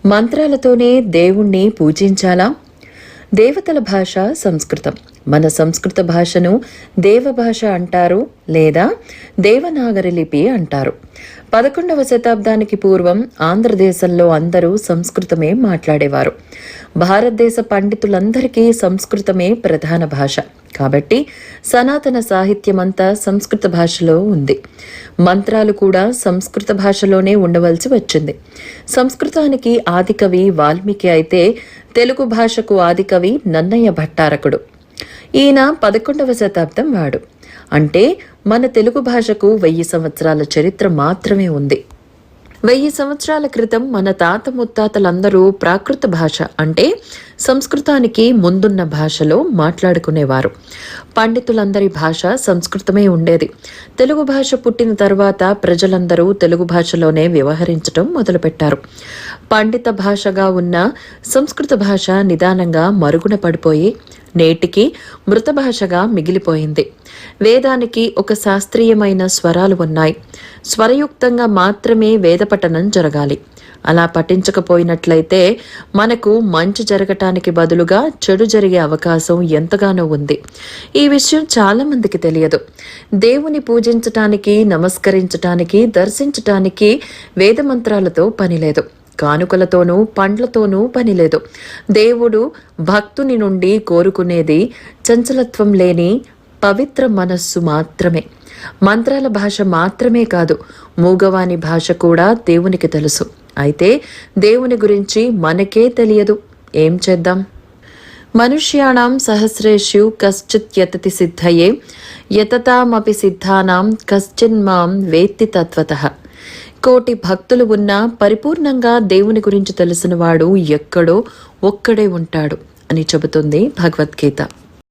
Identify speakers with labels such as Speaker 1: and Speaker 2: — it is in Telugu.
Speaker 1: మంత్రాలతోనే దేవుణ్ణి పూజించాలా? దేవతల భాష సంస్కృతం. మన సంస్కృత భాషను దేవభాష అంటారు, లేదా దేవనాగరి లిపి అంటారు. 11వ శతాబ్దానికి పూర్వం ఆంధ్రదేశంలో అందరూ సంస్కృతమే మాట్లాడేవారు. భారతదేశ పండితులందరికీ సంస్కృతమే ప్రధాన భాష. కాబట్టి సనాతన సాహిత్యమంతా సంస్కృత భాషలో ఉంది. మంత్రాలు కూడా సంస్కృత భాషలోనే ఉండవలసి వచ్చింది. సంస్కృతానికి ఆదికవి వాల్మీకి అయితే తెలుగు భాషకు ఆదికవి నన్నయ్య భట్టారకుడు. ఈయన 11వ శతాబ్దం వాడు. అంటే మన తెలుగు భాషకు 1000 సంవత్సరాల చరిత్ర మాత్రమే ఉంది. 1000 సంవత్సరాల క్రితం మన తాత ముత్తాతలందరూ ప్రాకృత భాష అంటే సంస్కృతానికి ముందున్న భాషలో మాట్లాడుకునేవారు. పండితులందరి భాష సంస్కృతమే ఉండేది. తెలుగు భాష పుట్టిన తర్వాత ప్రజలందరూ తెలుగు భాషలోనే వ్యవహరించడం మొదలుపెట్టారు. పండిత భాషగా ఉన్న సంస్కృత భాష నిదానంగా మరుగున పడిపోయి నేటికి మృత భాషగా మిగిలిపోయింది. వేదానికి ఒక శాస్త్రీయమైన స్వరాలు ఉన్నాయి. స్వరయుక్తంగా మాత్రమే వేద పఠనం జరగాలి. అలా పఠించకపోయినట్లయితే మనకు మంచి జరగటానికి బదులుగా చెడు జరిగే అవకాశం ఎంతగానో ఉంది. ఈ విషయం చాలా మందికి తెలియదు. దేవుని పూజించటానికి, నమస్కరించటానికి, దర్శించటానికి వేదమంత్రాలతో పనిలేదు. కానుకలతోనూ పండ్లతోనూ పనిలేదు. దేవుడు భక్తుని నుండి కోరుకునేది చంచలత్వం లేని పవిత్ర మనస్సు మాత్రమే. మంత్రాల భాష మాత్రమే కాదు, మూగవాని భాష కూడా దేవునికి తెలుసు. అయితే దేవుని గురించి మనకే తెలియదు. ఏం చేద్దాం? మనుష్యాణం సహస్రేషు కశ్చిత్ యతతి సిద్ధయే యతతామపి సిద్ధానాం కశ్చిన్మాం వేత్తి తత్వతః. కోటి భక్తులు ఉన్నా పరిపూర్ణంగా దేవుని గురించి తెలిసినవాడు ఎక్కడో ఒక్కడే ఉంటాడు అని చెబుతుంది భగవద్గీత.